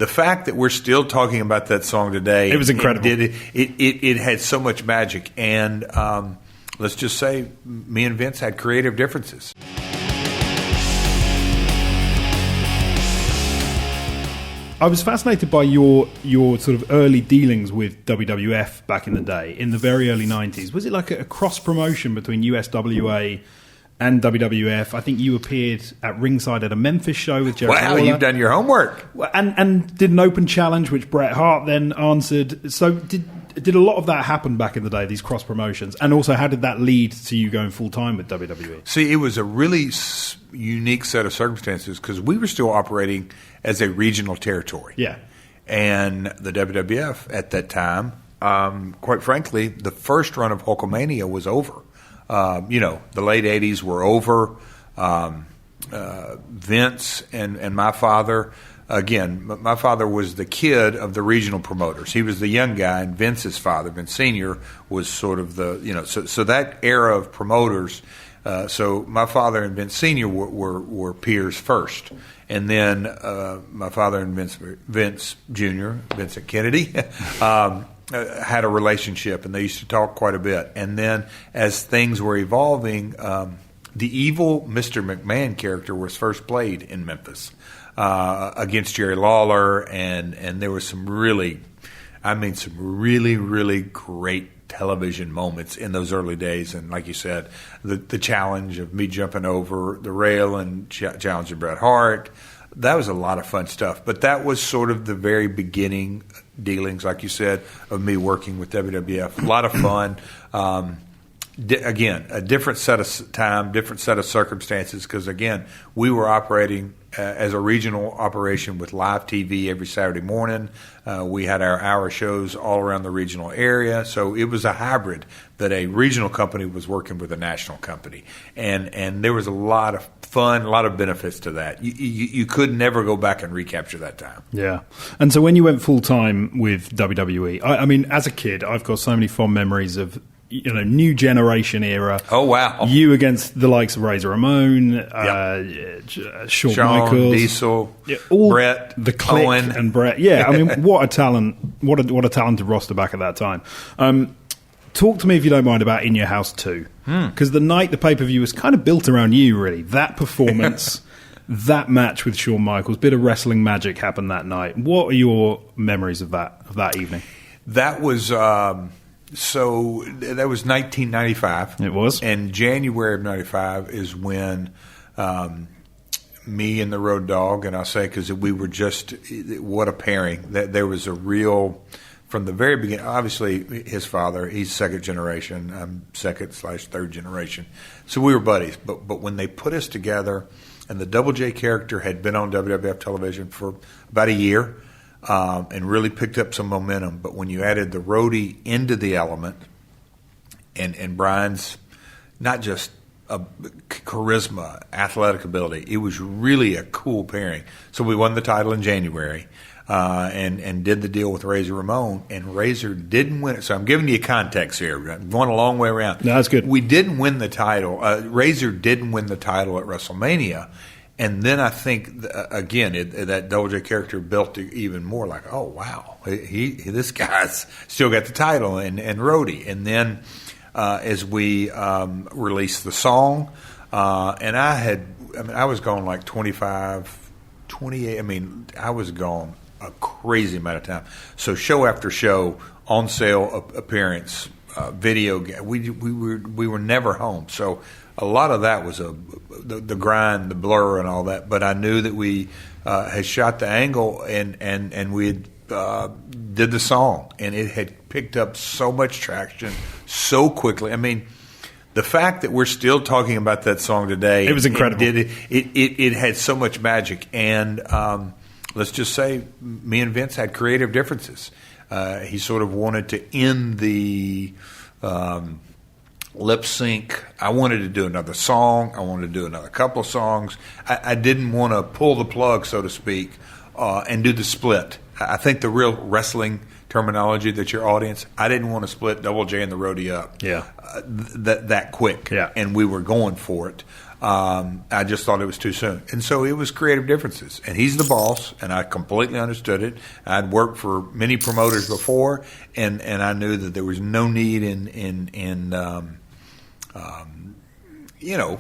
the fact that we're still talking about that song today, it was incredible. It had so much magic, and let's just say me and Vince had creative differences. I was fascinated by your sort of early dealings with WWF back in the day, in the very early 90s. Was it like a cross-promotion between USWA and WWF? I think you appeared at ringside at a Memphis show with Jarrett. Wow, you've done your homework. And did an open challenge, which Bret Hart then answered. So did a lot of that happen back in the day, these cross-promotions? And also, how did that lead to you going full-time with WWE? See, it was a really unique set of circumstances because we were still operating as a regional territory. Yeah. And the WWF at that time, quite frankly, the first run of Hulkamania was over. The late 80s were over. Vince and my father, again, my father was the kid of the regional promoters. He was the young guy, and Vince's father, Vince Sr., was sort of so that era of promoters. So my father and Vince Sr. were peers first. And then my father and Vince Jr., Vincent Kennedy, had a relationship, and they used to talk quite a bit. And then as things were evolving, the evil Mr. McMahon character was first played in Memphis against Jerry Lawler, and there was some really great television moments in those early days. And like you said, the challenge of me jumping over the rail and challenging Bret Hart, that was a lot of fun stuff. But that was sort of the very beginning dealings, like you said, of me working with WWF. A lot of fun. Again, a different set of time, different set of circumstances, because, again, we were operating as a regional operation with live TV every Saturday morning. We had our hour shows all around the regional area. So it was a hybrid that a regional company was working with a national company. And there was a lot of fun, a lot of benefits to that. You could never go back and recapture that time. Yeah. And so when you went full-time with WWE, I mean, as a kid, I've got so many fond memories of new generation era. Oh, wow. You against the likes of Razor Ramon, Shawn Michaels, Diesel, Bret, the Kliq, Owen, and Bret. Yeah, I mean, what a talent! What a talented roster back at that time. Talk to me, if you don't mind, about In Your House 2. Because the night the pay-per-view was kind of built around you, really. That performance, that match with Shawn Michaels, bit of wrestling magic happened that night. What are your memories of that evening? That was... So that was 1995. It was. And January of 95 is when me and the Road Dogg, and I'll say because we were just, what a pairing. That there was a real, from the very beginning, obviously his father, he's second generation, I'm second/third generation. So we were buddies. But when they put us together, and the Double J character had been on WWF television for about a year, and really picked up some momentum. But when you added the roadie into the element, and Brian's not just a charisma, athletic ability, it was really a cool pairing. So we won the title in January, and did the deal with Razor Ramon, and Razor didn't win it. So I'm giving you context here. I'm going a long way around. No, that's good. We didn't win the title. Razor didn't win the title at WrestleMania. And then I think, again, that Double J character built even more like, oh, wow, this guy's still got the title and roadie. And then as we released the song, and I was gone like 25, 28. I mean, I was gone a crazy amount of time. So show after show, on sale appearance, video game. We were never home. So a lot of that was the grind, the blur, and all that. But I knew that we had shot the angle, and we had did the song, and it had picked up so much traction so quickly. I mean, the fact that we're still talking about that song today, it was incredible. It had so much magic, and let's just say, me and Vince had creative differences. He sort of wanted to end the lip sync. I wanted to do another song. I wanted to do another couple of songs. I didn't want to pull the plug, so to speak, and do the split. I think the real wrestling terminology that your audience, I didn't want to split Double J and the roadie up that quick. Yeah. And we were going for it. I just thought it was too soon. And so it was creative differences. And he's the boss, and I completely understood it. I'd worked for many promoters before, and I knew that there was no need in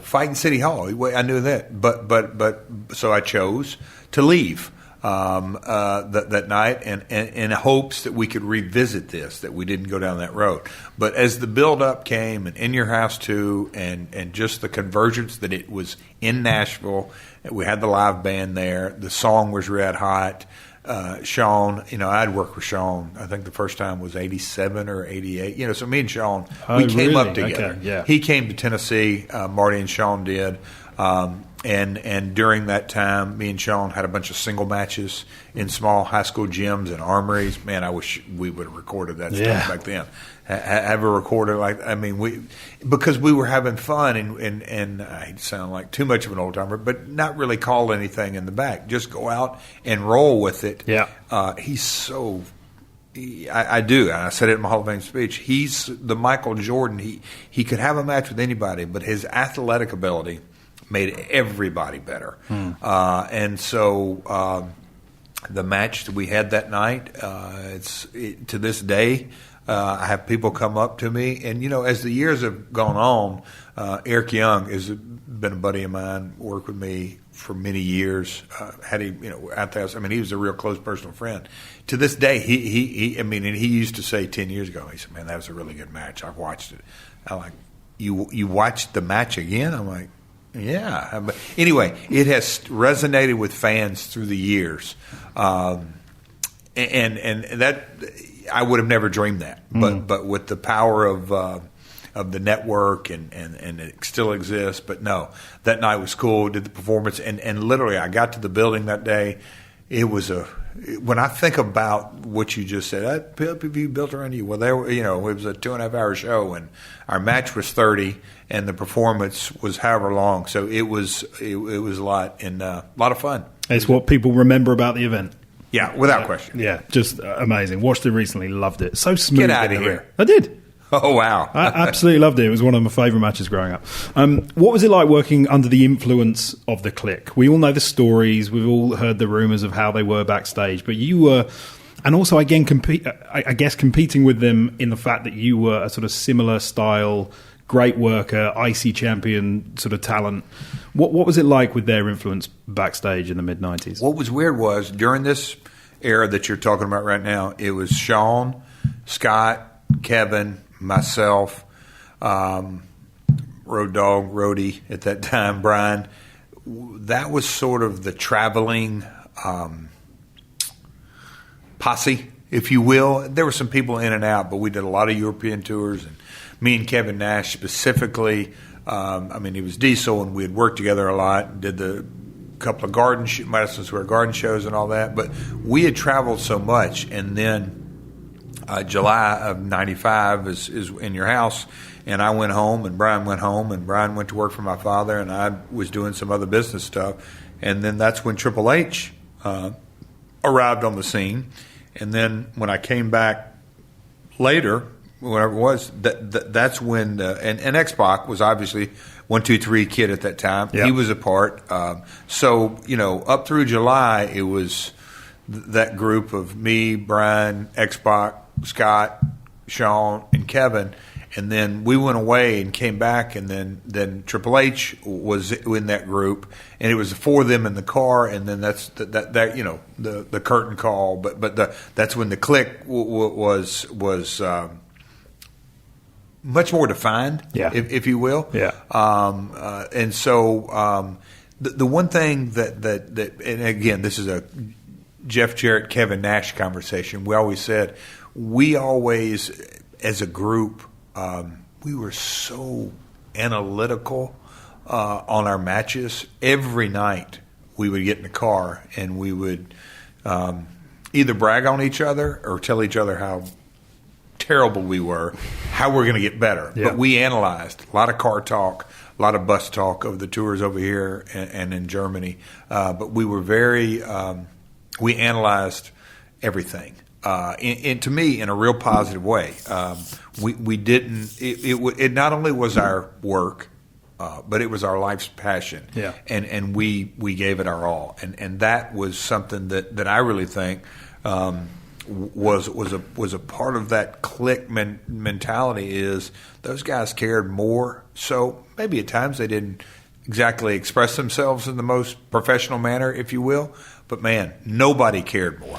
fighting City Hall. I knew that. But so I chose to leave that night, and in hopes that we could revisit this, that we didn't go down that road. But as the build-up came, and In Your House too, and just the convergence that it was in Nashville, we had the live band there, the song was red hot. Sean, I'd worked with Sean. I think the first time was 87 or 88. So me and Sean, we came up together. Okay, yeah. He came to Tennessee. Marty and Sean did. And during that time, me and Sean had a bunch of single matches in small high school gyms and armories. Man, I wish we would have recorded that stuff back then. Have a recorder because we were having fun, and I sound like too much of an old timer, but not really call anything in the back. Just go out and roll with it. Yeah, he's so. I do, and I said it in my Hall of Fame speech. He's the Michael Jordan. He could have a match with anybody, but his athletic ability made everybody better. And so the match that we had that night, to this day, I have people come up to me, and as the years have gone on, Eric Young has been a buddy of mine, worked with me for many years. Out there, he was a real close personal friend. To this day, he used to say 10 years ago, he said, "Man, that was a really good match. I've watched it." I'm like, "You watched the match again?" I'm like, "Yeah." But anyway, it has resonated with fans through the years, and that I would have never dreamed that. But with the power of the network and it still exists. But no, that night was cool. Did the performance, and literally I got to the building that day. It was when I think about what you just said, that pay-per-view built around you. Well, it was a 2.5 hour show, and our match was 30, and the performance was however long. So it was a lot, and a lot of fun. It's what people remember about the event. Yeah, without question. Yeah, just amazing. Watched it recently, loved it. So smooth. Get out of here. I did. Oh, wow. I absolutely loved it. It was one of my favourite matches growing up. What was it like working under the influence of the Kliq? We all know the stories. We've all heard the rumours of how they were backstage. But you were, and also, again, competing with them in the fact that you were a sort of similar style, great worker, IC champion sort of talent. What was it like with their influence backstage in the mid-90s? What was weird was, during this era that you're talking about right now, it was Sean, Scott, Kevin, myself, Road Dogg, Rhodey at that time, Brian. That was sort of the traveling posse, if you will. There were some people in and out, but we did a lot of European tours. And me and Kevin Nash specifically, he was Diesel, and we had worked together a lot, did the couple of Madison Square Garden shows and all that. But we had traveled so much, and then July of 95 is In Your House, and I went home, and Brian went home, and Brian went to work for my father, and I was doing some other business stuff. And then that's when Triple H arrived on the scene. And then when I came back later, whatever it was, that's when and X-Pac was obviously 1, 2, 3 Kid at that time. Yep. He was a part. So up through July, it was that group of me, Brian, X-Pac, Scott, Sean, and Kevin. And then we went away and came back, and then Triple H was in that group, and it was for them in the car. And then that's the curtain call. But that's when the Kliq was much more defined, if you will. Yeah. And so the one thing that and again, this is a Jeff Jarrett, Kevin Nash conversation. We always said, as a group, we were so analytical on our matches. Every night we would get in the car and we would either brag on each other or tell each other how terrible we were, how we're going to get better. Yeah. But we analyzed a lot of car talk, a lot of bus talk of the tours over here and in Germany. But we were very we analyzed everything. To me, in a real positive way. We didn't. It not only was our work, but it was our life's passion. Yeah. And we gave it our all. And that was something that I really think was a part of that Kliq mentality. Is those guys cared more. So maybe at times they didn't exactly express themselves in the most professional manner, if you will. But man, nobody cared more.